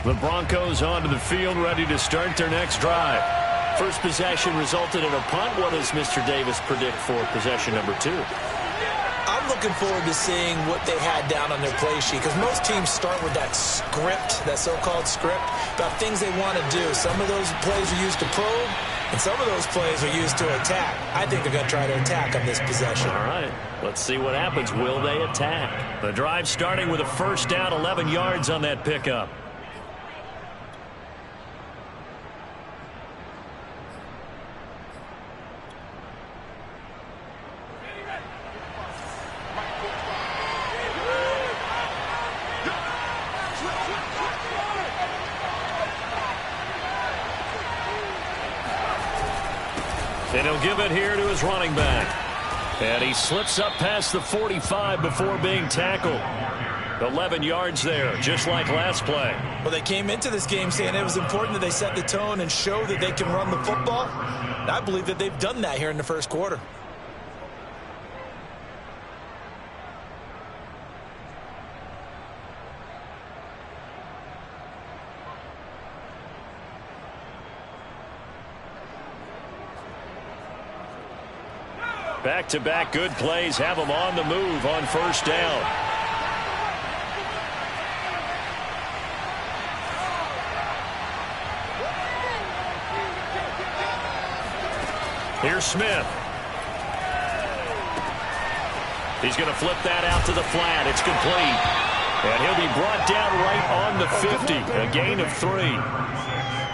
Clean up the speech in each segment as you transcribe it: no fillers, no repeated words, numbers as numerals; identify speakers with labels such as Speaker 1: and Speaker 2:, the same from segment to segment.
Speaker 1: The Broncos onto the field, ready to start their next drive. First possession resulted in a punt. What does Mr. Davis predict for possession number 2?
Speaker 2: I'm looking forward to seeing what they had down on their play sheet, because most teams start with that script, that so-called script, about things they want to do. Some of those plays are used to probe, and some of those plays are used to attack. I think they're going to try to attack on this possession.
Speaker 1: All right, let's see what happens. Will they attack? The drive starting with a first down, 11 yards on that pickup. And he'll give it here to his running back. And he slips up past the 45 before being tackled. 11 yards there, just like last play.
Speaker 2: Well, they came into this game saying it was important that they set the tone and show that they can run the football. And I believe that they've done that here in the first quarter.
Speaker 1: Back-to-back good plays have them on the move on first down. Here's Smith. He's going to flip that out to the flat. It's complete. And he'll be brought down right on the 50. A gain of 3.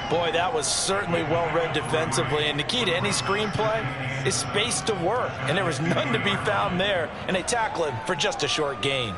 Speaker 2: Boy, that was certainly well-read defensively. And the key to any screenplay is space to work. And there was none to be found there. And they tackle him for just a short gain.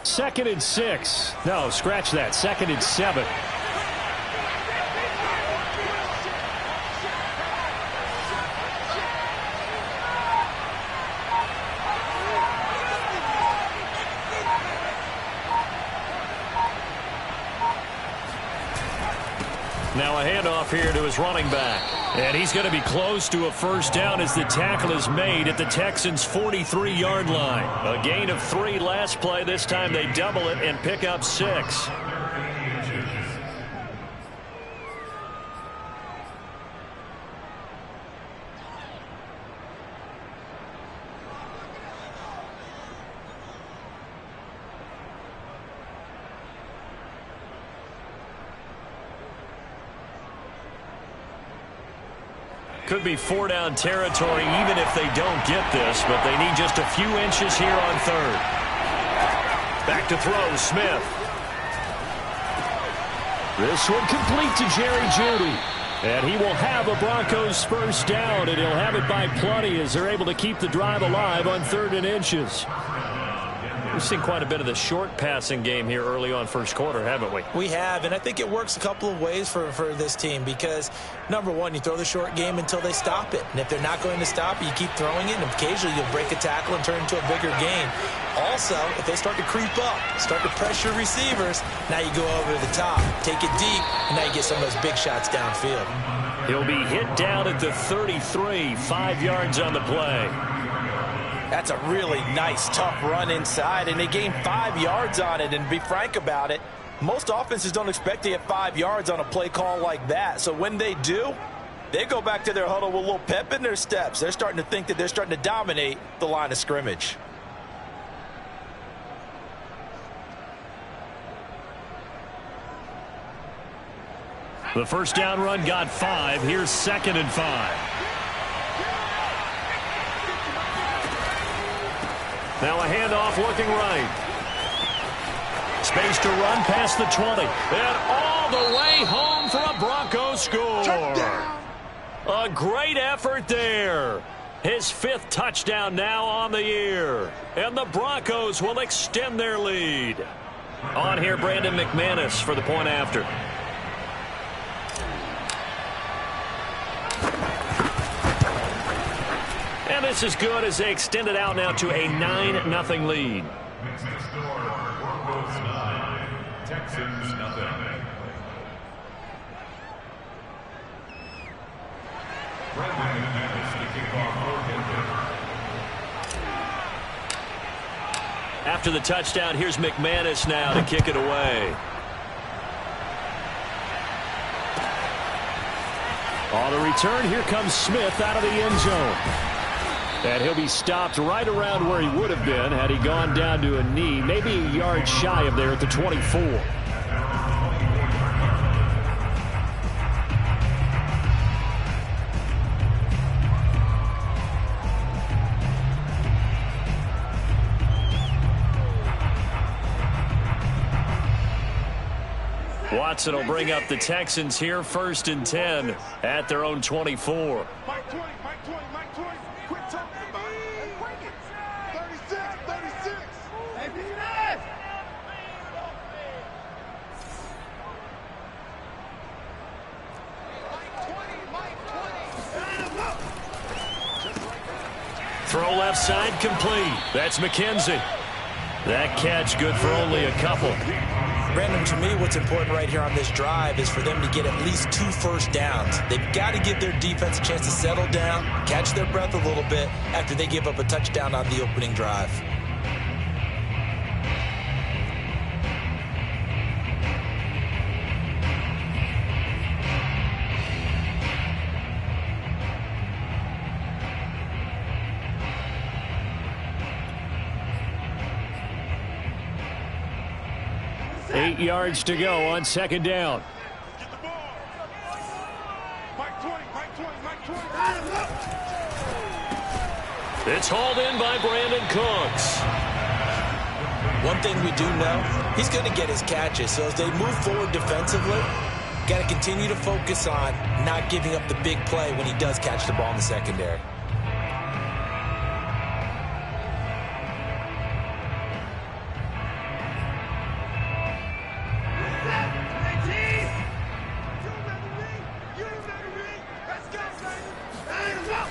Speaker 1: Second and 6. No, scratch that. Second and 7. Now a handoff here to his running back. And he's going to be close to a first down as the tackle is made at the Texans' 43-yard line. A gain of 3 last play. This time they double it and pick up 6. Could be 4-down territory even if they don't get this, but they need just a few inches here on third. Back to throw, Smith. This one complete to Jerry Jeudy. And he will have a Broncos first down, and he'll have it by plenty as they're able to keep the drive alive on 3rd and inches. We've seen quite a bit of the short passing game here early on first quarter, haven't we?
Speaker 2: We have, and I think it works a couple of ways for this team because, number one, you throw the short game until they stop it. And if they're not going to stop it, you keep throwing it, and occasionally you'll break a tackle and turn into a bigger gain. Also, if they start to creep up, start to pressure receivers, now you go over the top, take it deep, and now you get some of those big shots downfield.
Speaker 1: He'll be hit down at the 33, 5 yards on the play.
Speaker 2: That's a really nice, tough run inside, and they gained 5 yards on it. And to be frank about it, most offenses don't expect to get 5 yards on a play call like that. So when they do, they go back to their huddle with a little pep in their steps. They're starting to think that they're starting to dominate the line of scrimmage.
Speaker 1: The first down run got 5. Here's 2nd and 5. Now a handoff looking right. Space to run past the 20. And all the way home for a Broncos score. A great effort there. His 5th touchdown now on the year. And the Broncos will extend their lead. On here, Brandon McManus for the point after. And this is good as they extend it out now to a 9-0 lead.
Speaker 3: Next to score, Broncos 9, Texans nothing. Brandon McManus to kick off for Denver.
Speaker 1: After the touchdown, here's McManus now to kick it away. On the return, here comes Smith out of the end zone. And he'll be stopped right around where he would have been had he gone down to a knee, maybe a yard shy of there at the 24. Watson will bring up the Texans here, 1st and 10 at their own 24.
Speaker 4: Mike 20, Mike 20. Quit talking about it and bring it. 36. Hey, defense!
Speaker 1: Throw left side complete. That's McKenzie. That catch good for only a couple.
Speaker 2: Brandon, to me, what's important right here on this drive is for them to get at least 2 first downs. They've got to give their defense a chance to settle down, catch their breath a little bit after they give up a touchdown on the opening drive.
Speaker 1: Eight yards to go on 2nd down.
Speaker 4: Get the ball. Mike 20.
Speaker 1: It's hauled in by Brandon Cooks.
Speaker 2: One thing we do know, he's going to get his catches. So as they move forward defensively, got to continue to focus on not giving up the big play when he does catch the ball in the secondary.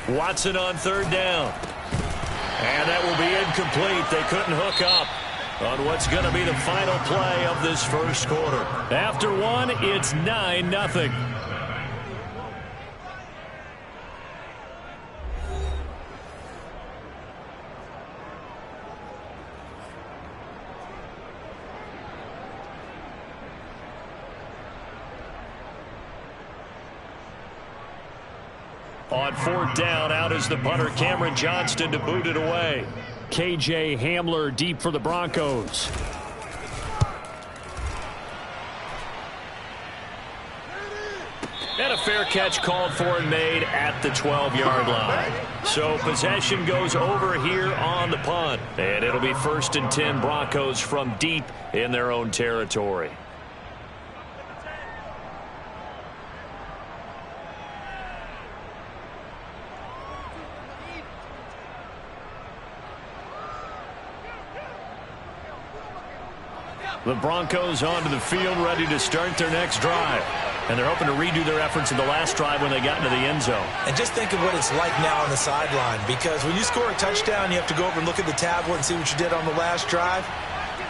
Speaker 1: Watson on 3rd down. And that will be incomplete. They couldn't hook up on what's going to be the final play of this 1st quarter. After one, it's 9-0. On 4th down, out is the punter, Cameron Johnston, to boot it away. KJ Hamler deep for the Broncos. And a fair catch called for and made at the 12-yard line. So possession goes over here on the punt. And it'll be 1st and 10 Broncos from deep in their own territory. The Broncos onto the field, ready to start their next drive. And they're hoping to redo their efforts in the last drive when they got into the end zone.
Speaker 2: And just think of what it's like now on the sideline, because when you score a touchdown, you have to go over and look at the tablet and see what you did on the last drive.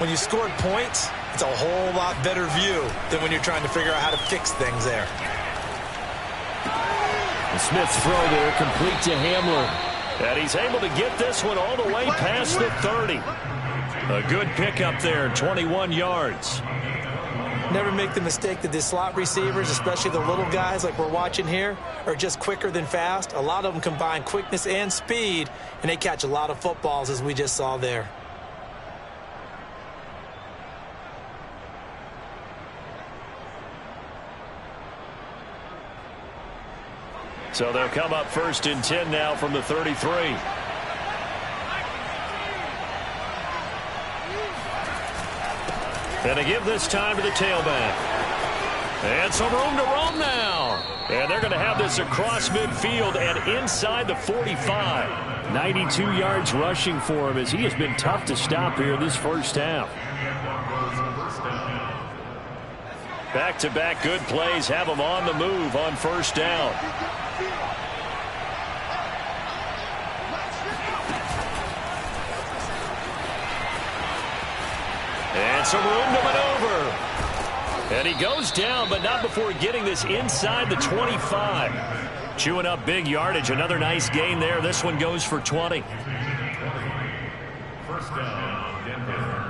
Speaker 2: When you scored points, it's a whole lot better view than when you're trying to figure out how to fix things there.
Speaker 1: And Smith's throw there, complete to Hamler. And he's able to get this one all the way past the 30. A good pickup there, 21 yards.
Speaker 2: Never make the mistake that the slot receivers, especially the little guys like we're watching here, are just quicker than fast. A lot of them combine quickness and speed, and they catch a lot of footballs, as we just saw there.
Speaker 1: So they'll come up 1st and 10 now from the 33. And they give this time to the tailback. And some room to roam now. And they're going to have this across midfield and inside the 45. 92 yards rushing for him as he has been tough to stop here this 1st half. Back-to-back good plays have him on the move on 1st down. some room to maneuver. And he goes down, but not before getting this inside the 25. Chewing up big yardage. Another nice gain there. This one goes for 20.
Speaker 3: First down, Denver.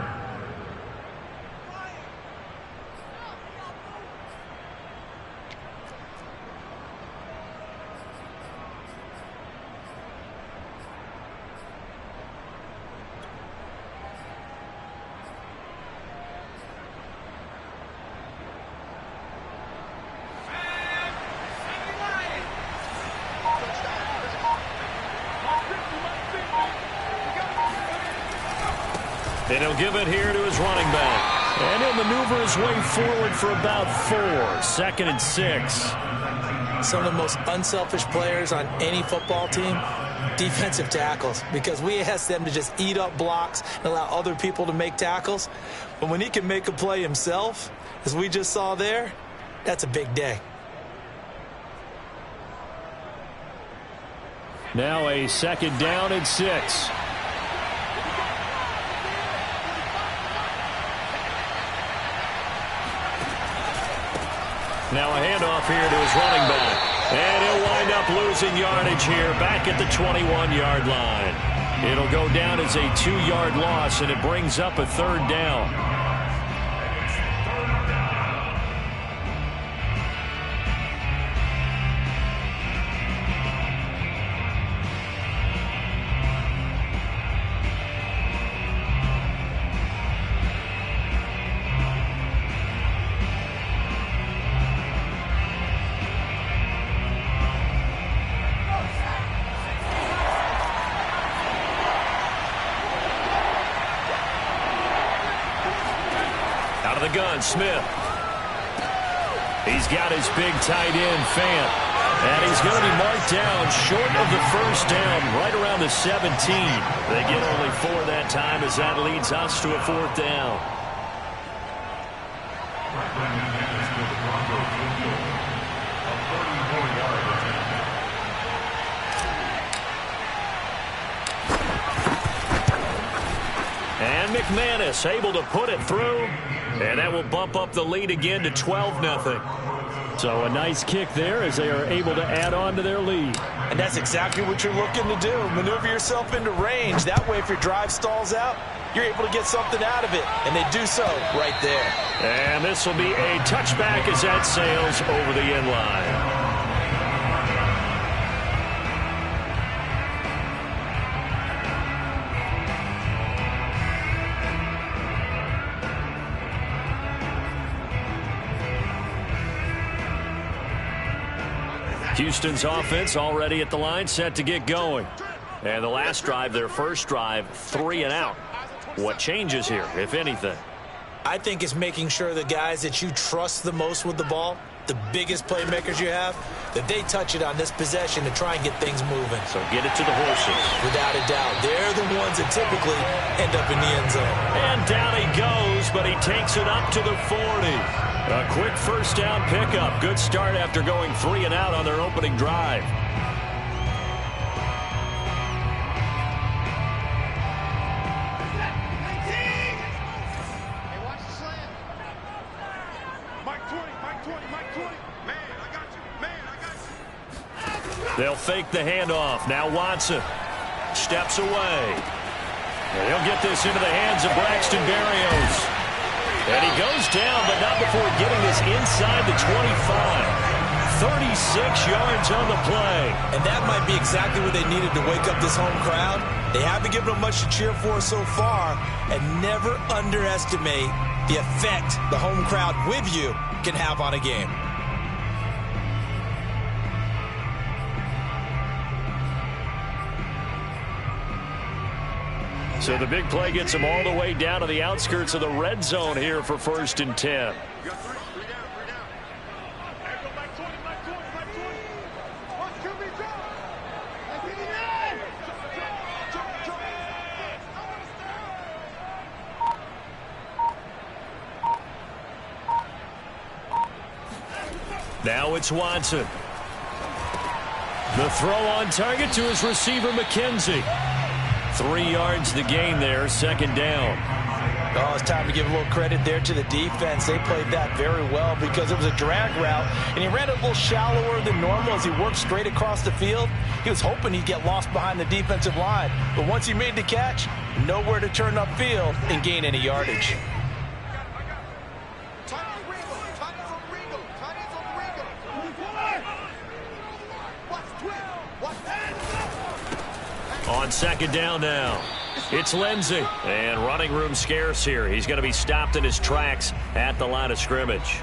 Speaker 1: And he'll give it here to his running back. And he'll maneuver his way forward for about 4. 2nd and 6.
Speaker 2: Some of the most unselfish players on any football team, defensive tackles, because we ask them to just eat up blocks and allow other people to make tackles. But when he can make a play himself, as we just saw there, that's a big day.
Speaker 1: Now a 2nd down and 6. Now a handoff here to his running back. And he'll wind up losing yardage here back at the 21-yard line. It'll go down as a 2-yard loss, and it brings up a 3rd down. The gun, Smith. He's got his big tight end, Fant. And he's going to be marked down short of the 1st down, right around the 17. They get only 4 that time as that leads us to a 4th down. And McManus able to put it through. And that will bump up the lead again to 12-0. So a nice kick there as they are able to add on to their lead.
Speaker 2: And that's exactly what you're looking to do. Maneuver yourself into range. That way, if your drive stalls out, you're able to get something out of it. And they do so right there.
Speaker 1: And this will be a touchback as that sails over the end line. Houston's offense already at the line, set to get going. And the last drive, their first drive, 3 and out. What changes here, if anything?
Speaker 2: I think it's making sure the guys that you trust the most with the ball, the biggest playmakers you have, that they touch it on this possession to try and get things moving.
Speaker 1: So get it to the horses.
Speaker 2: Without a doubt. They're the ones that typically end up in the end zone.
Speaker 1: And down he goes, but he takes it up to the 40. A quick 1st down pickup. Good start after going 3 and out on their opening drive. They'll fake the handoff. Now Watson steps away. And he'll get this into the hands of Braxton Berrios. And he goes down, but not before getting this inside the 25. 36 yards on the play.
Speaker 2: And that might be exactly what they needed to wake up this home crowd. They haven't given them much to cheer for so far. And never underestimate the effect the home crowd with you can have on a game.
Speaker 1: So the big play gets them all the way down to the outskirts of the red zone here for 1st and 10. Now it's Watson. The throw on target to his receiver, McKenzie. 3 yards the gain there, 2nd down.
Speaker 2: Oh, it's time to give a little credit there to the defense. They played that very well because it was a drag route, and he ran it a little shallower than normal as he worked straight across the field. He was hoping he'd get lost behind the defensive line, but once he made the catch, nowhere to turn upfield and gain any yardage.
Speaker 1: On second down now, it's Lindsey. And running room scarce here. He's going to be stopped in his tracks at the line of scrimmage.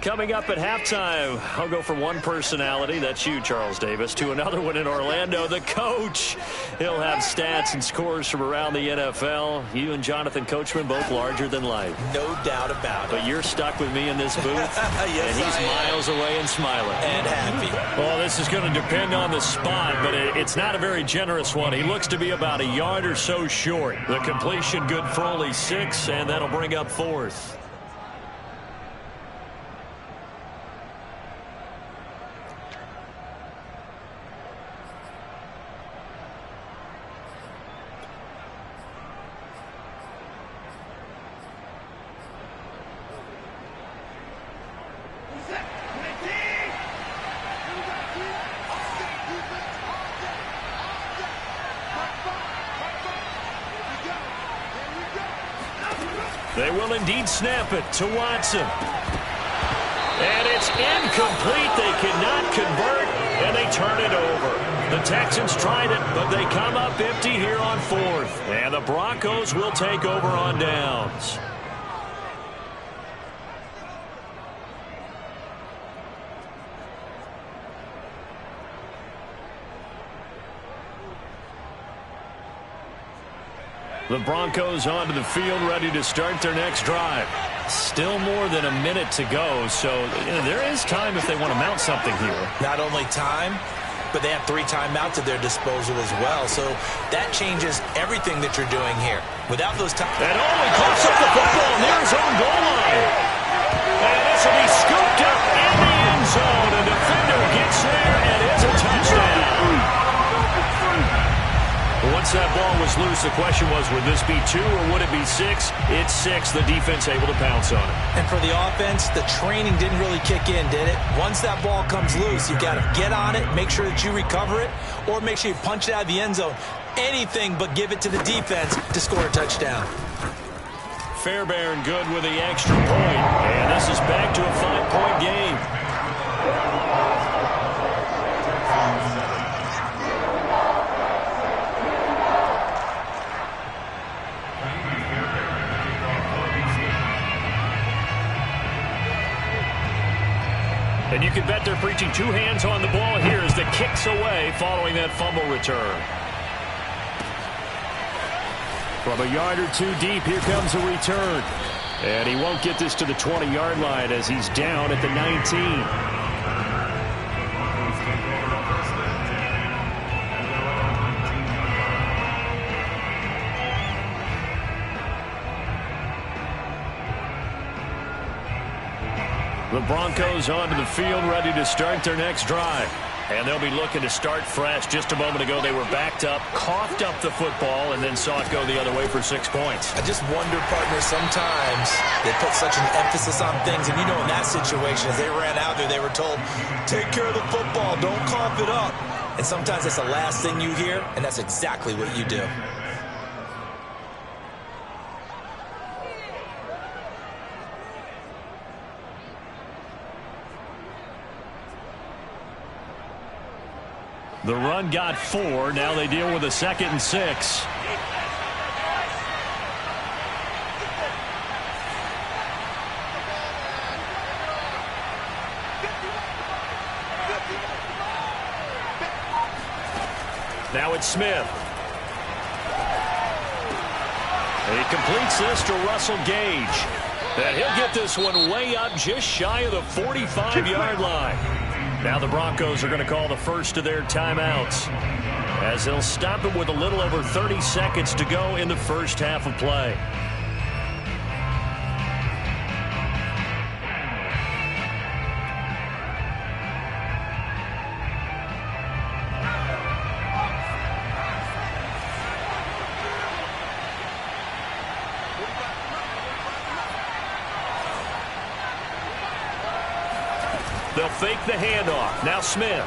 Speaker 1: Coming up at halftime, I'll go from one personality, that's you, Charles Davis, to another one in Orlando, the coach. He'll have stats and scores from around the NFL. You and Jonathan Coachman, both larger than life.
Speaker 2: No doubt about it.
Speaker 1: But you're stuck with me in this booth,
Speaker 2: yes,
Speaker 1: and he's miles away and smiling.
Speaker 2: And happy.
Speaker 1: Well, this is going to depend on the spot, but it's not a very generous one. He looks to be about a yard or so short. The completion good for only 6, and that'll bring up 4th. They will indeed snap it to Watson. And it's incomplete. They cannot convert, and they turn it over. The Texans tried it, but they come up empty here on 4th. And the Broncos will take over on downs. The Broncos onto the field, ready to start their next drive. Still more than a minute to go, so there is time if they want to mount something here.
Speaker 2: Not only time, but they have 3 timeouts at their disposal as well, so that changes everything that you're doing here. Without those timeouts.
Speaker 1: And he coughs up the football near his own goal line. And this will be scooped up in the end zone. A defender gets there, and it's a touchdown. Once that ball was loose, the question was, would this be 2 or would it be 6? It's 6. The defense able to pounce on it.
Speaker 2: And for the offense, the training didn't really kick in, did it? Once that ball comes loose, you got to get on it, make sure that you recover it, or make sure you punch it out of the end zone. Anything but give it to the defense to score a touchdown.
Speaker 1: Fairbairn good with the extra point. And this is back to a 5-point game. And you can bet they're preaching 2 hands on the ball here as the kick's away following that fumble return. From a yard or 2 deep, here comes a return. And he won't get this to the 20-yard line as he's down at the 19. The Broncos onto the field, ready to start their next drive. And they'll be looking to start fresh. Just a moment ago, they were backed up, coughed up the football, and then saw it go the other way for 6 points.
Speaker 2: I just wonder, partner, sometimes they put such an emphasis on things. And, you know, in that situation, as they ran out there, they were told, take care of the football, don't cough it up. And sometimes that's the last thing you hear, and that's exactly what you do. The run got 4. Now they deal with a 2nd and 6. Now it's Smith. And he completes this to Russell Gage. And he'll get this one way up just shy of the 45-yard line. Now the Broncos are going to call the first of their timeouts.
Speaker 1: as they'll stop it with a little over 30 seconds to go in the first half of play. They'll fake the handoff. Now Smith.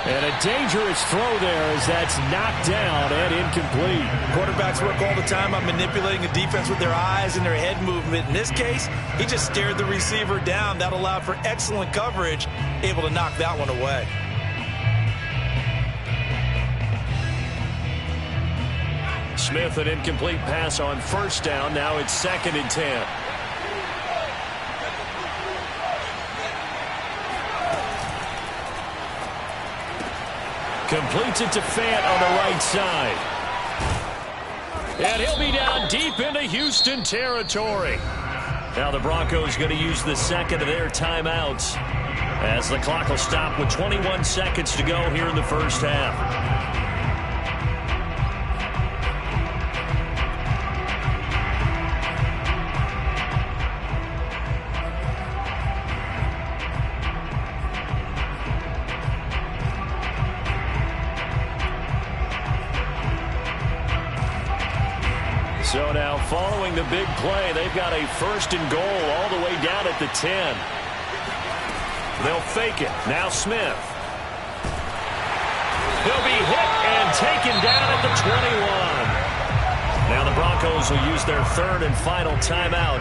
Speaker 5: And a dangerous throw there as that's knocked down and incomplete.
Speaker 2: Quarterbacks work all the time on manipulating a defense with their eyes and their head movement. In this case, he just stared the receiver down. That allowed for excellent coverage, able to knock that one away.
Speaker 1: Smith, an incomplete pass on first down. Now it's 2nd and 10. Completes it to Fant on the right side. And he'll be down deep into Houston territory. Now the Broncos going to use the second of their timeouts as the clock will stop with 21 seconds to go here in the first half. So now following the big play, they've got a 1st and goal all the way down at the 10. They'll fake it. Now Smith. He'll be hit and taken down at the 21. Now the Broncos will use their 3rd and final timeout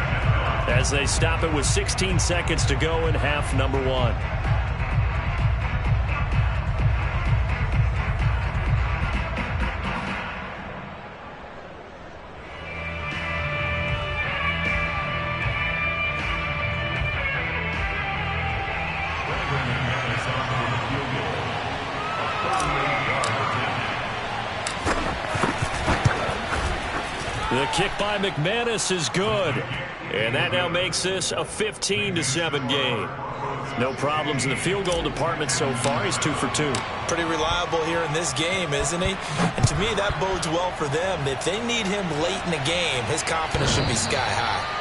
Speaker 1: as they stop it with 16 seconds to go in half number 1. The kick by McManus is good. And that now makes this a 15-7 game. No problems in the field goal department so far. He's 2 for 2.
Speaker 2: Pretty reliable here in this game, isn't he? And to me, that bodes well for them. If they need him late in the game, his confidence should be sky high.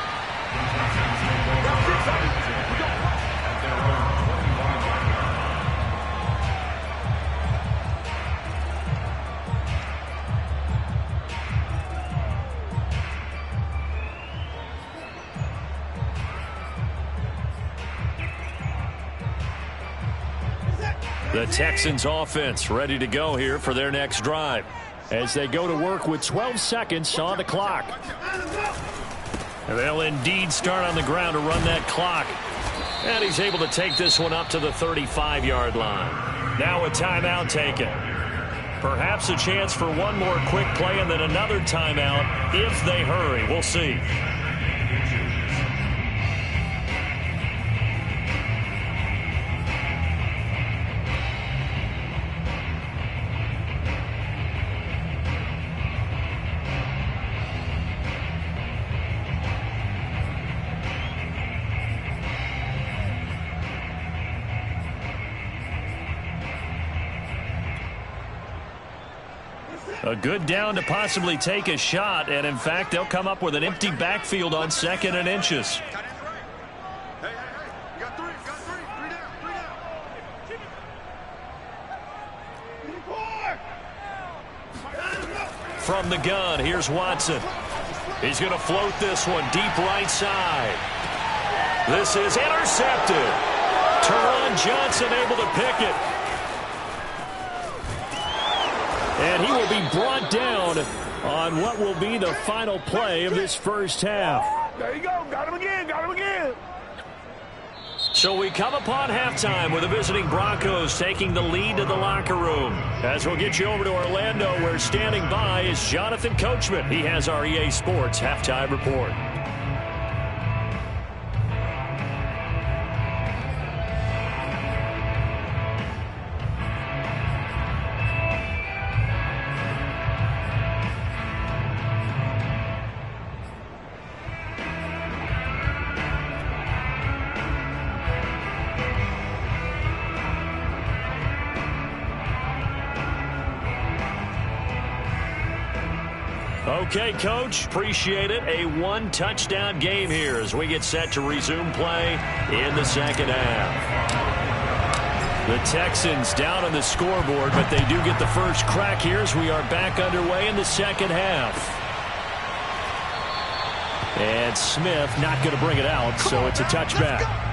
Speaker 1: The Texans offense ready to go here for their next drive
Speaker 5: as they go to work with 12 seconds on the clock.
Speaker 1: They'll indeed start on the ground to run that clock. And he's able to take this one up to the 35-yard line. Now a timeout taken. Perhaps a chance for one more quick play and then another timeout if they hurry. We'll see. A good down to possibly take a shot, and in fact, they'll come up with an empty backfield on 2nd and inches.
Speaker 4: Hey, you got three down.
Speaker 1: From the gun, here's Watson. He's going to float this one deep right side. This is intercepted. Teron Johnson able to pick it. And he will be brought down on what will be the final play of this first half.
Speaker 4: There you go. Got him again.
Speaker 1: So we come upon halftime with the visiting Broncos taking the lead to the locker room. As we'll get you over to Orlando, where standing by is Jonathan Coachman. He has our EA Sports halftime report. Okay, Coach, appreciate it. A one-touchdown game here as we get set to resume play in the second half. The Texans down on the scoreboard, but they do get the first crack here as we are back underway in the second half. And Smith not going to bring it out, so it's a touchback.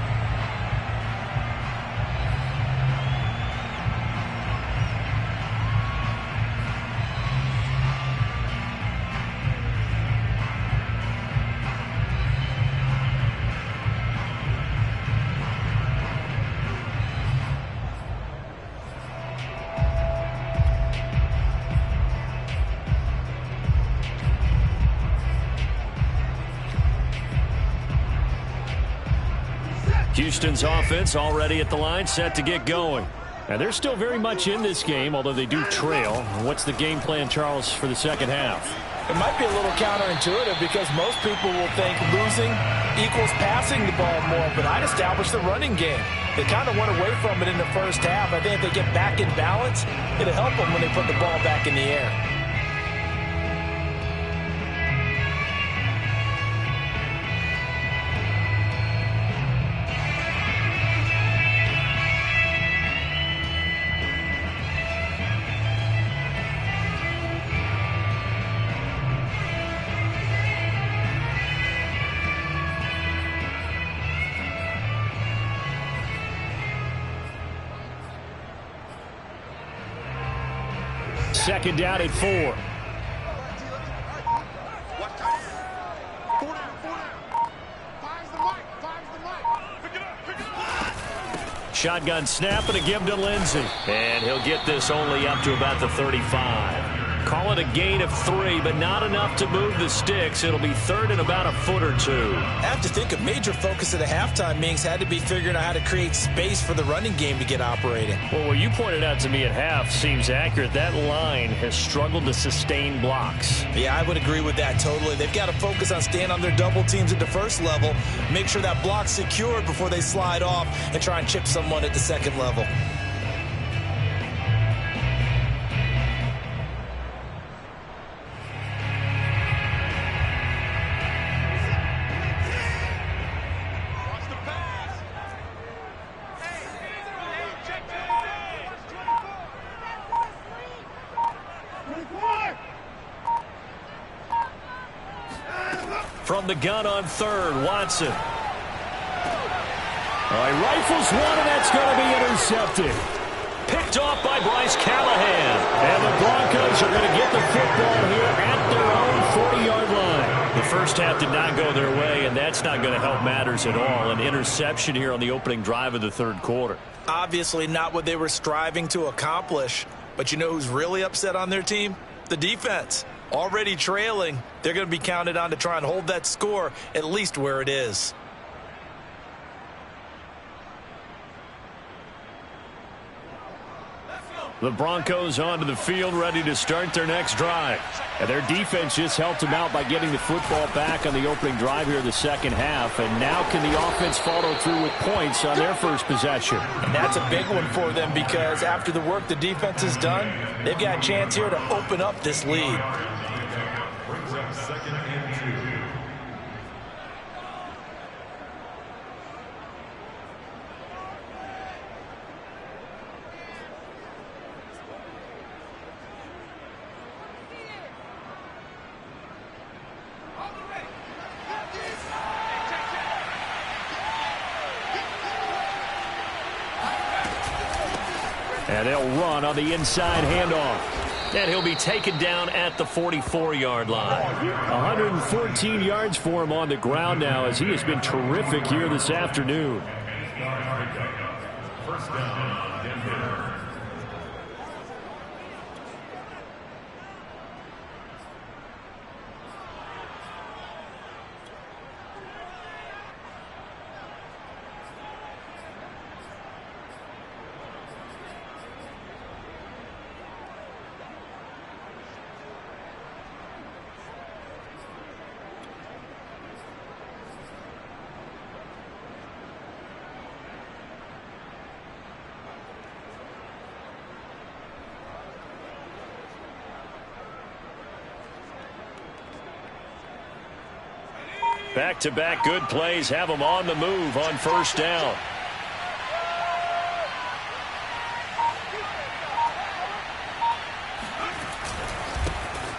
Speaker 1: Houston's offense already at the line, set to get going. Now, they're still very much in this game, although they do trail. What's the game plan, Charles, for the second half?
Speaker 2: It might be a little counterintuitive because most people will think losing equals passing the ball more, but I'd establish the running game. They kind of went away from it in the first half. I think if they get back in balance, it'll help them when they put the ball back in the air.
Speaker 5: Second down at 4.
Speaker 1: Shotgun snap and a give to Lindsey. And he'll get this only up to about the 35. Call it a gain of 3, but not enough to move the sticks. It'll be third and about a foot or 2.
Speaker 2: I have to think a major focus at the halftime meetings had to be figuring out how to create space for the running game to get operating.
Speaker 5: Well, what you pointed out to me at half seems accurate. That line has struggled to sustain blocks.
Speaker 2: Yeah, I would agree with that totally. They've got to focus on staying on their double teams at the first level, make sure that block's secured before they slide off and try and chip someone at the second level.
Speaker 1: From the gun on third, Watson.
Speaker 5: All right, rifles one, and that's going to be intercepted.
Speaker 1: Picked off by Bryce Callahan.
Speaker 5: And the Broncos are going to get the football here at their own 40-yard line.
Speaker 1: The first half did not go their way, and that's not going to help matters at all. An interception here on the opening drive of the third quarter.
Speaker 2: Obviously not what they were striving to accomplish. But you know who's really upset on their team? The defense. Already trailing, they're going to be counted on to try and hold that score at least where it is.
Speaker 1: The Broncos onto the field, ready to start their next drive.
Speaker 5: And their defense just helped them out by getting the football back on the opening drive here in the second half. And now can the offense follow through with points on their first possession?
Speaker 2: And that's a big one for them because after the work the defense has done, they've got a chance here to open up this lead.
Speaker 3: Brings up second and 2.
Speaker 5: And they'll run on the inside handoff.
Speaker 1: And he'll be taken down at the 44-yard line.
Speaker 5: 114 yards for him on the ground now as he has been terrific here this afternoon.
Speaker 3: First down, Denver.
Speaker 1: Back-to-back good plays have them on the move on first down.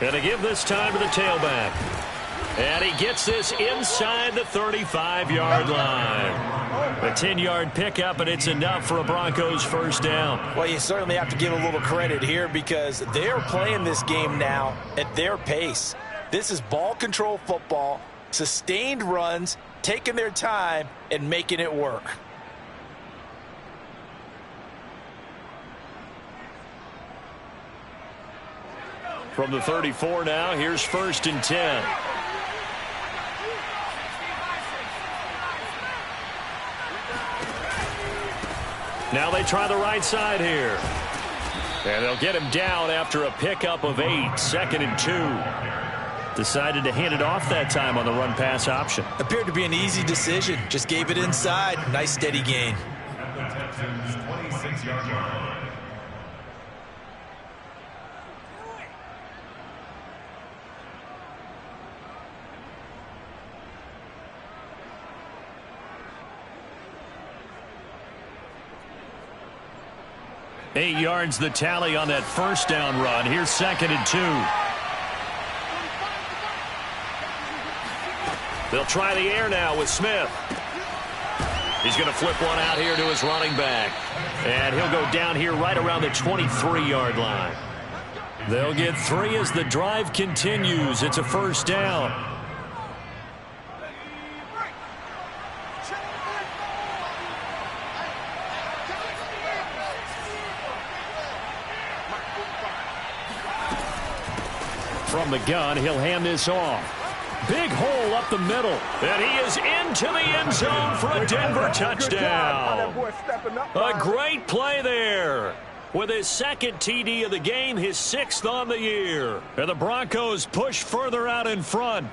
Speaker 1: Gonna give this time to the tailback. And he gets this inside the 35-yard line. A 10-yard pickup, and it's enough for a Broncos first down.
Speaker 2: Well, you certainly have to give a little credit here because they're playing this game now at their pace. This is ball control football, sustained runs, taking their time, and making it work.
Speaker 1: From the 34 now, here's 1st and 10. Now they try the right side here. And they'll get him down after a pickup of 8, 2nd and 2. Decided to hand it off that time on the run-pass option.
Speaker 2: Appeared to be an easy decision. Just gave it inside. Nice steady gain.
Speaker 3: At the Texans' 26-yard line.
Speaker 1: Eight yards the tally on that first down run. Here's 2nd and 2. They'll try the air now with Smith. He's going to flip one out here to his running back. And he'll go down here right around the 23-yard line. They'll get 3 as the drive continues. It's a first down. From the gun, he'll hand this off. Big hole up the middle. And he is into the end zone for a Denver touchdown. A great play there. With his 2nd TD of the game, his 6th on the year. And the Broncos push further out in front.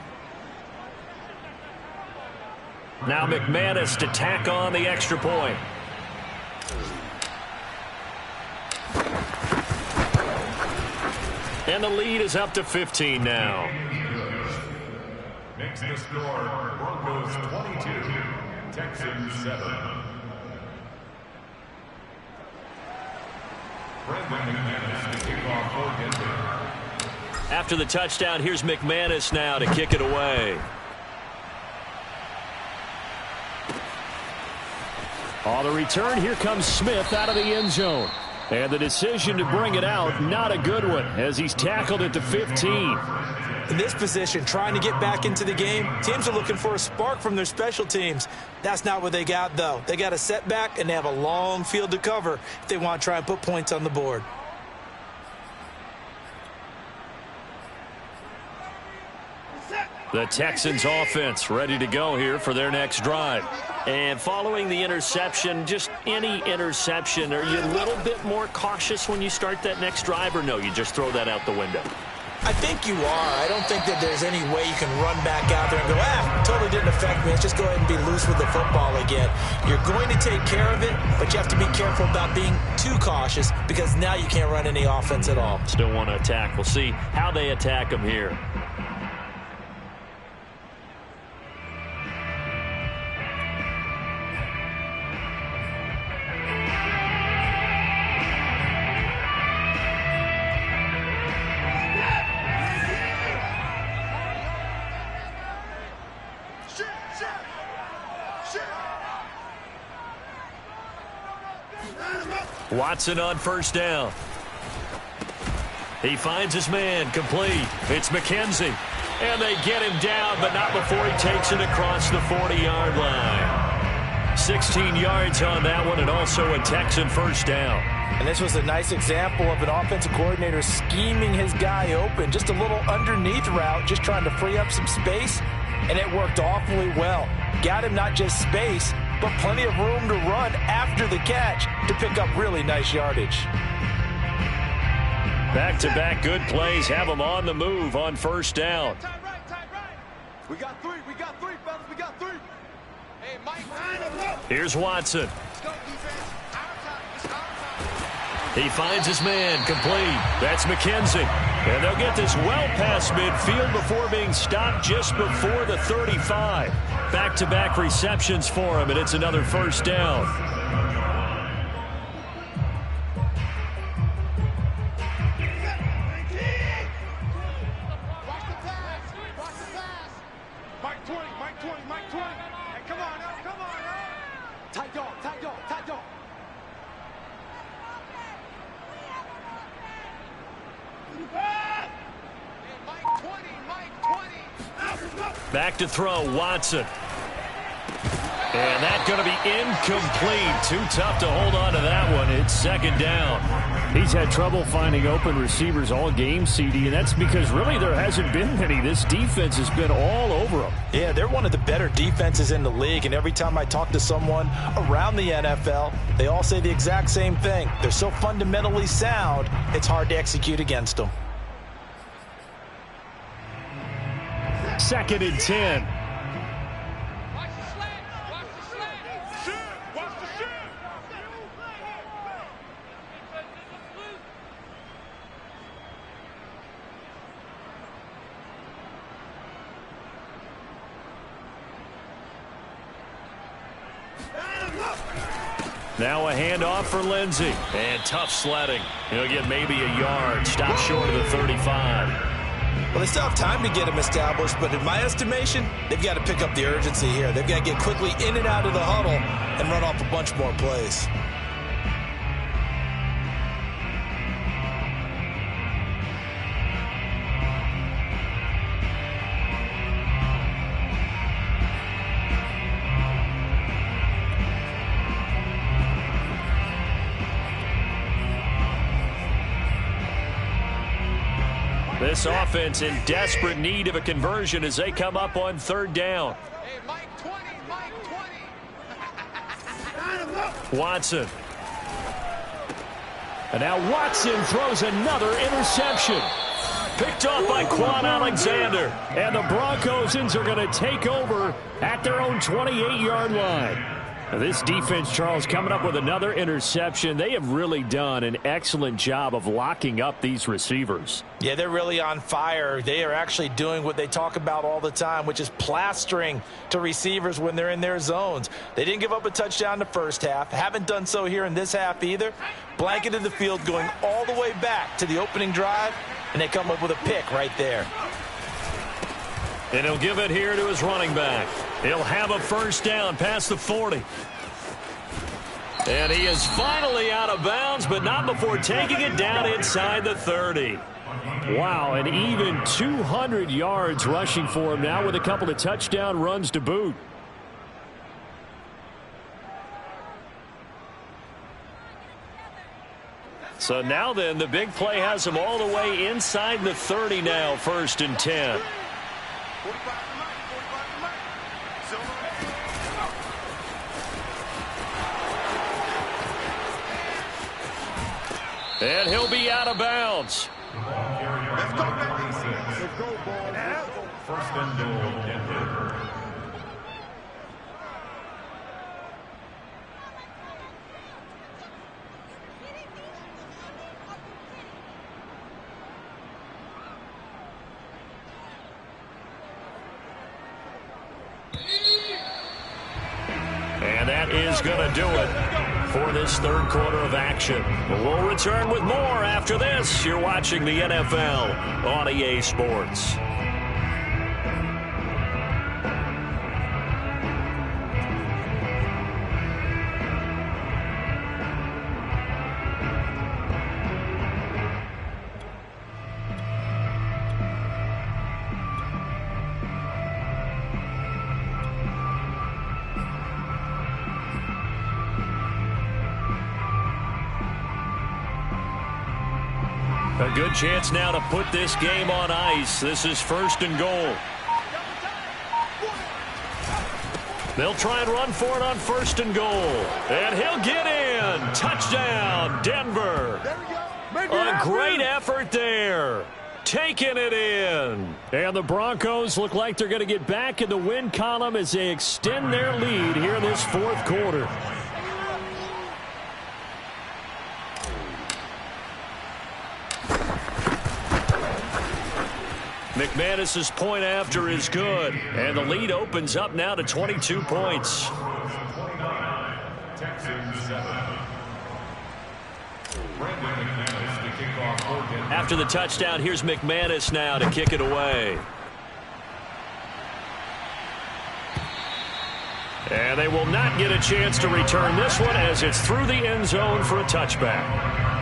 Speaker 1: Now McManus to tack on the extra point. And the lead is up to 15 now.
Speaker 3: Makes the score Broncos 22, Texans 7. Brandon McManus to kick off for Denver.
Speaker 1: After the touchdown, here's McManus now to kick it away. On the return, here comes Smith out of the end zone. And the decision to bring it out, not a good one, as he's tackled at the 15.
Speaker 2: In this position, trying to get back into the game, teams are looking for a spark from their special teams. That's not what they got, though. They got a setback, and they have a long field to cover if they want to try and put points on the board.
Speaker 1: The Texans offense ready to go here for their next drive.
Speaker 5: And following the interception, just any interception, are you a little bit more cautious when you start that next drive, or no, you just throw that out the window?
Speaker 2: I think you are. I don't think that there's any way you can run back out there and go, totally didn't affect me. Let's just go ahead and be loose with the football again. You're going to take care of it, but you have to be careful about being too cautious because now you can't run any offense at all.
Speaker 5: Still want to attack. We'll see how they attack them here.
Speaker 1: Watson on first down. He finds his man, complete. It's McKenzie. And they get him down, but not before he takes it across the 40-yard line. 16 yards on that one, and also a Texan first down.
Speaker 2: And this was a nice example of an offensive coordinator scheming his guy open. Just a little underneath route, just trying to free up some space, and it worked awfully well. Got him not just space, but plenty of room to run after the catch to pick up really nice yardage.
Speaker 1: Back-to-back good plays have them on the move on first down.
Speaker 4: Tight right. We got three, fellas, we got three. Hey, Mike, line them up.
Speaker 1: Here's Watson.
Speaker 4: Let's go, defense. Our time, it's our time.
Speaker 1: He finds his man, complete. That's McKenzie. And they'll get this well past midfield before being stopped just before the 35. Back-to-back receptions for him, and it's another first down. Back to throw, Watson. And that's going to be incomplete. Too tough to hold on to that one. It's second down.
Speaker 5: He's had trouble finding open receivers all game, CD, and that's because really there hasn't been any. This defense has been all over them.
Speaker 2: Yeah, they're one of the better defenses in the league, and every time I talk to someone around the NFL, they all say the exact same thing. They're so fundamentally sound, it's hard to execute against them.
Speaker 5: 2nd and 10.
Speaker 4: Watch the slant. Watch the slant. Shoot. Watch the shoot.
Speaker 1: Now a handoff for Lindsey. And tough sledding. He'll get maybe a yard. Stop short of the 35.
Speaker 2: Well, they still have time to get him established, but in my estimation, they've got to pick up the urgency here. They've got to get quickly in and out of the huddle and run off a bunch more plays.
Speaker 1: This offense in desperate need of a conversion as they come up on 3rd down.
Speaker 4: Hey, Mike 20, Mike 20.
Speaker 1: Watson.
Speaker 5: And now Watson throws another interception.
Speaker 1: Picked off by Quan Alexander.
Speaker 5: And the Broncos are going to take over at their own 28-yard line. Now this defense, Charles, coming up with another interception. They have really done an excellent job of locking up these receivers.
Speaker 2: Yeah, they're really on fire. They are actually doing what they talk about all the time, which is plastering to receivers when they're in their zones. They didn't give up a touchdown the first half. Haven't done so here in this half either. Blanketed the field going all the way back to the opening drive, and they come up with a pick right there.
Speaker 1: And he'll give it here to his running back. He'll have a first down past the 40. And he is finally out of bounds, but not before taking it down inside the 30.
Speaker 5: Wow, and even 200 yards rushing for him now with a couple of touchdown runs to boot.
Speaker 1: So now then, the big play has him all the way inside the 30 now, 1st and 10. And he'll be out of bounds.
Speaker 3: Let's go, ball. 1st and goal, Denver.
Speaker 1: And that is going to do it for this 3rd quarter of action. We'll return with more after this. You're watching the NFL on EA Sports. A good chance now to put this game on ice. This is 1st and goal. They'll try and run for it on 1st and goal. And he'll get in. Touchdown, Denver. A great effort there. Taking it in.
Speaker 5: And the Broncos look like they're going to get back in the win column as they extend their lead here in this 4th quarter.
Speaker 1: McManus's point after is good, and the lead opens up now to 22 points.
Speaker 3: 29, Texans 7. Brandon McManus to kick off for Denver.
Speaker 1: After the touchdown, here's McManus now to kick it away. And they will not get a chance to return this one as it's through the end zone for a touchback.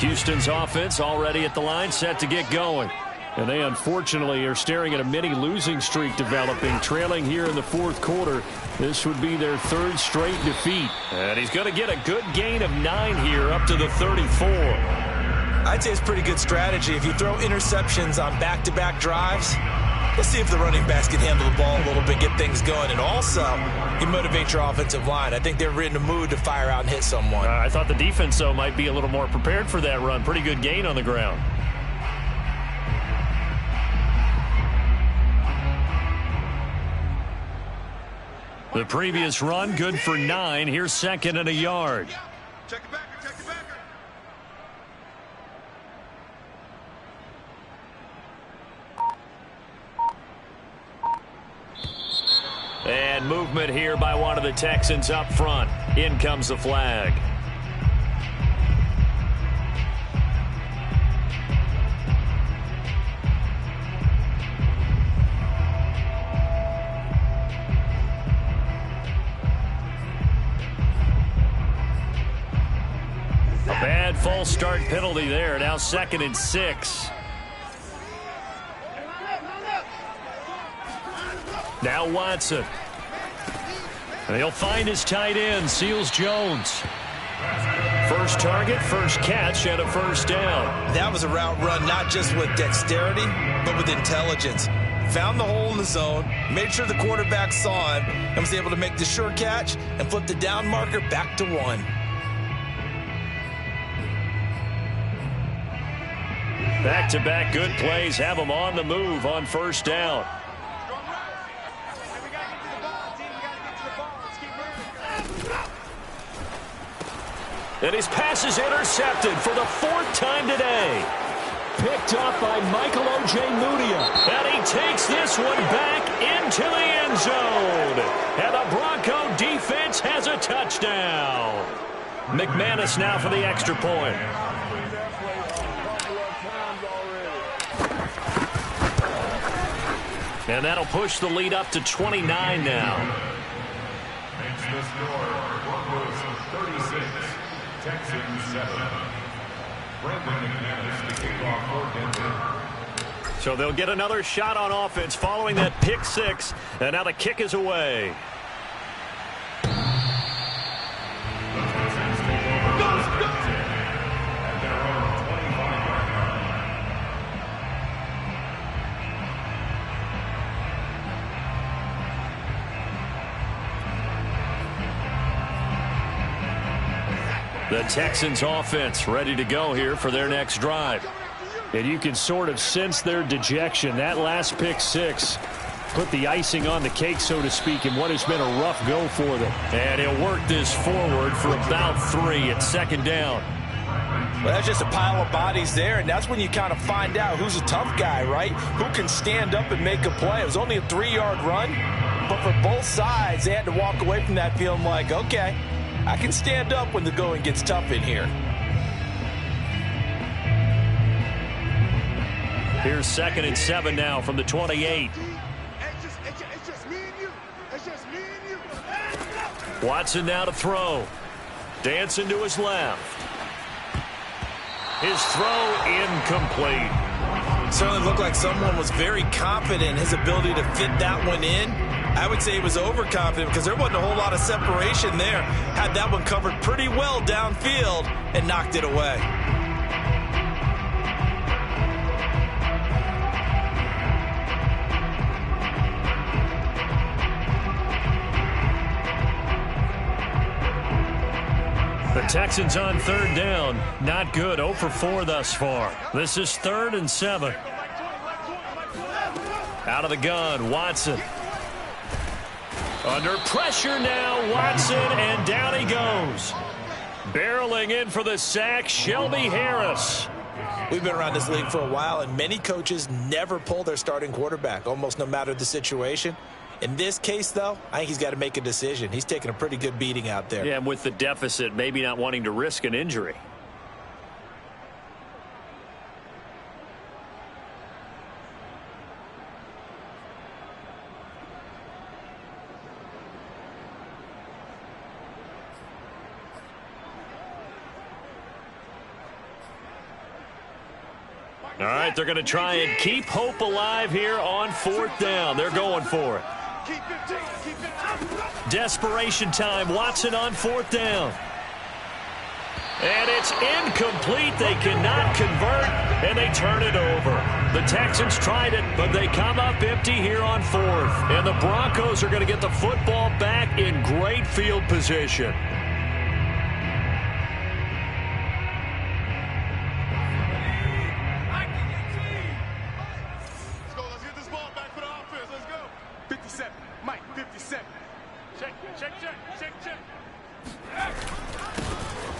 Speaker 1: Houston's offense already at the line, set to get going.
Speaker 5: And they unfortunately are staring at a mini losing streak developing, trailing here in the fourth quarter. This would be their third straight defeat.
Speaker 1: And he's going to get a good gain of 9 here up to the 34.
Speaker 2: I'd say it's pretty good strategy. If you throw interceptions on back-to-back drives, let's see if the running backs can handle the ball a little bit, get things going. And also, you motivate your offensive line. I think they're in the mood to fire out and hit someone.
Speaker 5: I thought the defense, though, might be a little more prepared for that run. Pretty good gain on the ground.
Speaker 1: The previous run, good for 9. Here's second and a yard.
Speaker 4: Check it back. Check it back.
Speaker 1: And movement here by one of the Texans up front. In comes the flag. A bad false start penalty there. Now 2nd and 6. Now Watson. And he'll find his tight end, Seals Jones. First target, first catch, and a first down.
Speaker 2: That was a route run not just with dexterity, but with intelligence. Found the hole in the zone, made sure the quarterback saw him, and was able to make the sure catch and flip the down marker back to 1.
Speaker 1: Back-to-back good plays have them on the move on first down. And his pass is intercepted for the 4th time today.
Speaker 5: Picked up by Michael Ojemudia.
Speaker 1: And he takes this one back into the end zone. And the Bronco defense has a touchdown. McManus now for the extra point. And that'll push the lead up to 29 now.
Speaker 3: Makes the score Broncos 36, Texans 7. Brandon McManus to kick off for Denver.
Speaker 1: So they'll get another shot on offense following that pick 6. And now the kick is away. The Texans offense ready to go here for their next drive.
Speaker 5: And you can sort of sense their dejection. That last pick 6 put the icing on the cake, so to speak, in what has been a rough go for them.
Speaker 1: And he'll work this forward for about 3 at 2nd down.
Speaker 2: Well, that's just a pile of bodies there, and that's when you kind of find out who's a tough guy, right? Who can stand up and make a play. It was only a 3-yard run, but for both sides, they had to walk away from that feeling like, okay, I can stand up when the going gets tough in here.
Speaker 1: Here's 2nd and 7 now from the 28.
Speaker 4: It's just me and you. It's just me and you.
Speaker 1: Watson now to throw. Dancing to his left. His throw incomplete.
Speaker 2: Certainly looked like someone was very confident in his ability to fit that one in. I would say he was overconfident because there wasn't a whole lot of separation there. Had that one covered pretty well downfield and knocked it away.
Speaker 1: The Texans on 3rd down. Not good. 0 for 4 thus far. This is 3rd and 7. Out of the gun, Watson. Under pressure now, Watson, and down he goes. Barreling in for the sack, Shelby Harris.
Speaker 2: We've been around this league for a while, and many coaches never pull their starting quarterback, almost no matter the situation. In this case, though, I think he's got to make a decision. He's taking a pretty good beating out there.
Speaker 1: Yeah, and with the deficit, maybe not wanting to risk an injury. All right, they're going to try and keep hope alive here on 4th down. They're going for it. Desperation time. Watson on 4th down. And it's incomplete. They cannot convert, and they turn it over. The Texans tried it, but they come up empty here on 4th. And the Broncos are going to get the football back in great field position.
Speaker 4: Let's get this ball back for the offense. Let's go. 57. Mike, 57. Check.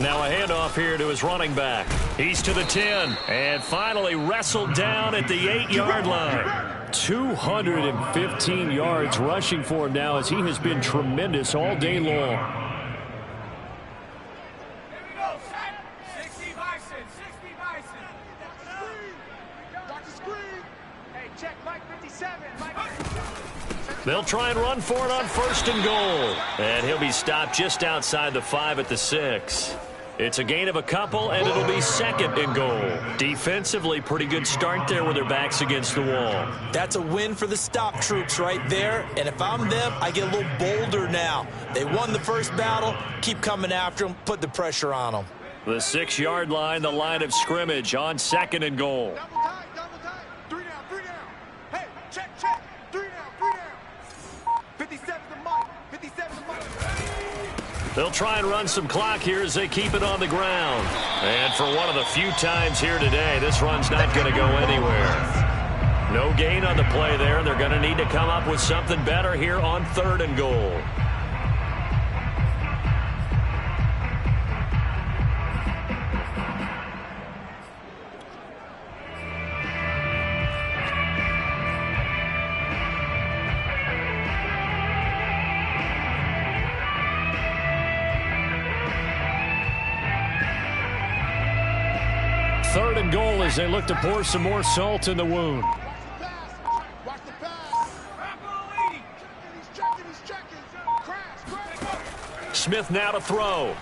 Speaker 1: Now a handoff here to his running back. He's to the 10 and finally wrestled down at the 8-yard line. 215 yards rushing for him now as he has been tremendous all day long. They'll try and run for it on 1st and goal. And he'll be stopped just outside the 5 at the 6. It's a gain of a couple, and it'll be 2nd and goal. Defensively, pretty good start there with their backs against the wall.
Speaker 2: That's a win for the stop troops right there. And if I'm them, I get a little bolder now. They won the first battle. Keep coming after them. Put the pressure on them.
Speaker 1: The 6-yard line, the line of scrimmage on 2nd and goal.
Speaker 4: Double tight. 3 down. Hey, check. 3 down. 57 to Mike. 57 to Mike.
Speaker 1: They'll try and run some clock here as they keep it on the ground. And for one of the few times here today, this run's not going to go anywhere. No gain on the play there, and they're going to need to come up with something better here on 3rd and goal. Third and goal as they look to pour some more salt in the wound.
Speaker 4: Watch the pass. He's checking. Crash.
Speaker 1: Smith now to throw.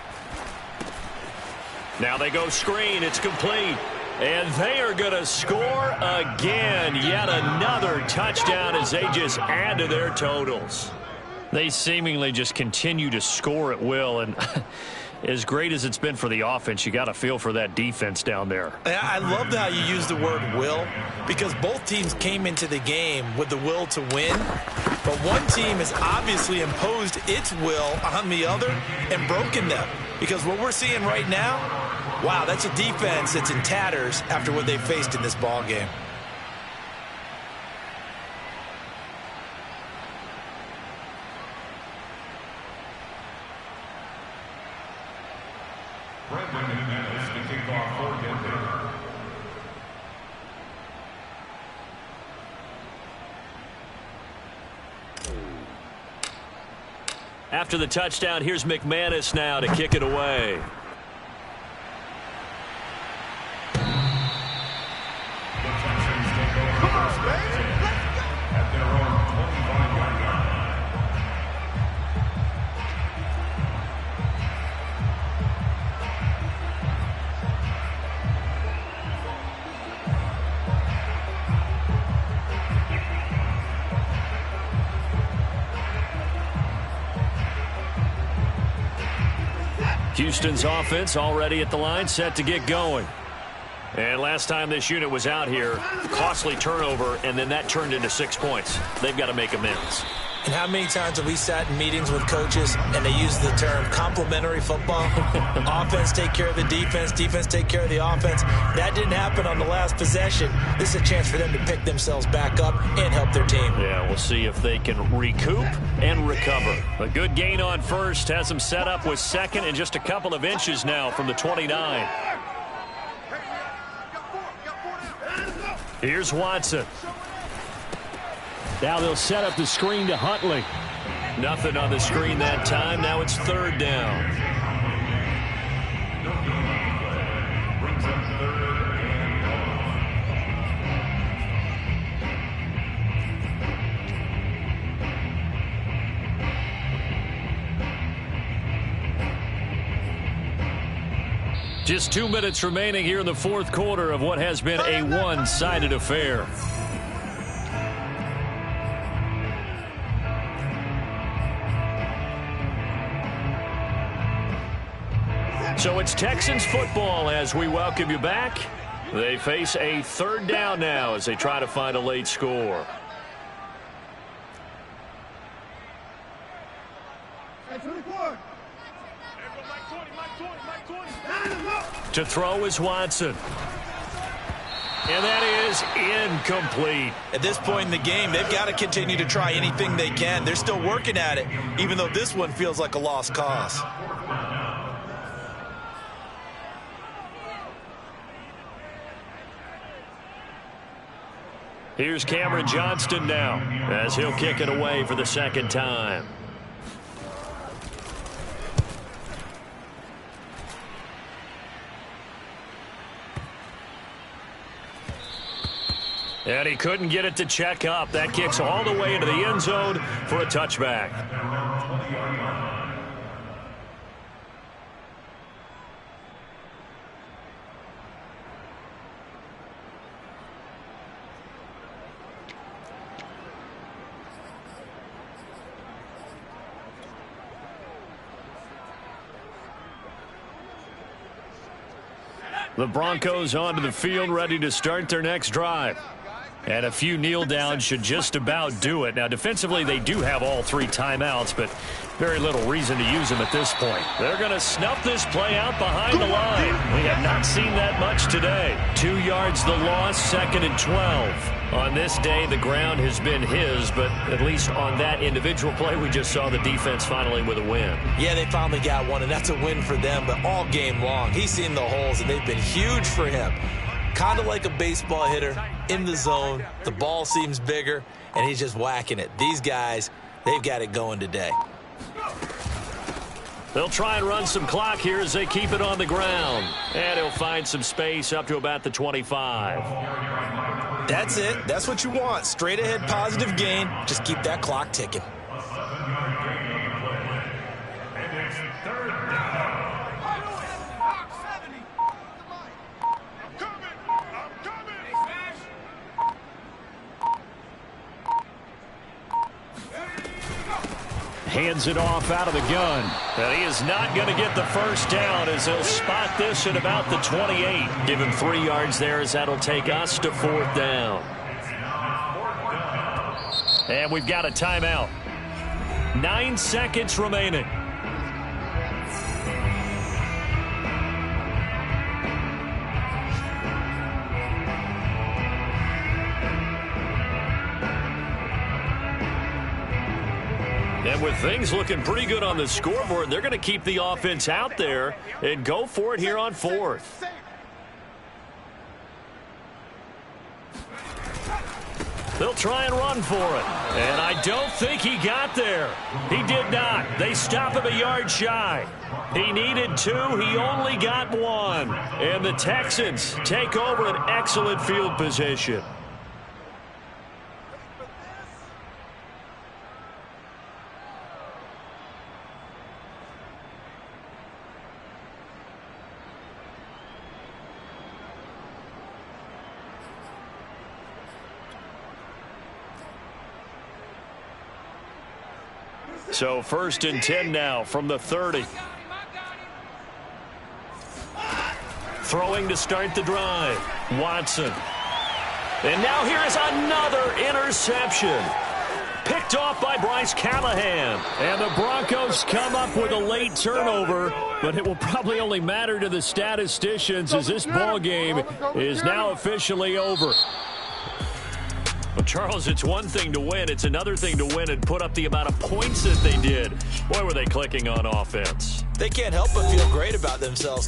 Speaker 1: Now they go screen. It's complete. And they are going to score again. Yet another touchdown as they just add to their totals. They seemingly just continue to score at will. And as great as it's been for the offense, you got to feel for that defense down there.
Speaker 2: I love how you use the word will, because both teams came into the game with the will to win. But one team has obviously imposed its will on the other and broken them. Because what we're seeing right now, wow, that's a defense that's in tatters after what they faced in this ball game.
Speaker 1: After the touchdown, here's McManus now to kick it away. Houston's offense already at the line, set to get going. And last time this unit was out here, costly turnover, and then that turned into 6 points. They've got to make amends.
Speaker 2: And how many times have we sat in meetings with coaches and they use the term complementary football? Offense take care of the defense, defense take care of the offense. That didn't happen on the last possession. This is a chance for them to pick themselves back up and help their team.
Speaker 1: Yeah, we'll see if they can recoup and recover. A good gain on first has them set up with second and just a couple of inches now from the 29. Here's Watson.
Speaker 5: Now they'll set up the screen to Huntley.
Speaker 1: Nothing on the screen that time. Now it's third down. Just 2 minutes remaining here in the fourth quarter of what has been a one-sided affair. So it's Texans football as we welcome you back. They face a third down now as they try to find a late score. To throw is Watson. And that is incomplete.
Speaker 2: At this point in the game, they've got to continue to try anything they can. They're still working at it, even though this one feels like a lost cause.
Speaker 1: Here's Cameron Johnston now as he'll kick it away for the second time. And he couldn't get it to check up. That kicks all the way into the end zone for a touchback. The Broncos onto the field, ready to start their next drive. And a few kneel downs should just about do it. Now, defensively, they do have all three timeouts, but very little reason to use them at this point. They're going to snuff this play out behind the line. We have not seen that much today. 2 yards the loss, 2nd and 12. On this day, the ground has been his, but at least on that individual play, we just saw the defense finally with a win.
Speaker 2: Yeah, they finally got one, and that's a win for them, but all game long, he's seen the holes, and they've been huge for him. Kind of like a baseball hitter in the zone. The ball seems bigger, and he's just whacking it. These guys, they've got it going today.
Speaker 1: They'll try and run some clock here as they keep it on the ground. And he'll find some space up to about the 25.
Speaker 2: That's it. That's what you want. Straight ahead positive gain. Just keep that clock ticking.
Speaker 5: Hands it off out of the gun.
Speaker 1: And he is not going to get the first down as he'll spot this at about the 28. Give him 3 yards there as that'll take us to 4th down. And we've got a timeout. 9 seconds remaining. And with things looking pretty good on the scoreboard, they're going to keep the offense out there and go for it here on 4th. They'll try and run for it. And I don't think he got there. He did not. They stop him a yard shy. He needed 2. He only got 1. And the Texans take over an excellent field position. So 1st and 10 now from the 30. Throwing to start the drive. Watson. And now here is another interception. Picked off by Bryce Callahan.
Speaker 5: And the Broncos come up with a late turnover, but it will probably only matter to the statisticians as this ball game is now officially over.
Speaker 1: Well, Charles, it's one thing to win. It's another thing to win and put up the amount of points that they did. Boy, were they clicking on offense.
Speaker 2: They can't help but feel great about themselves.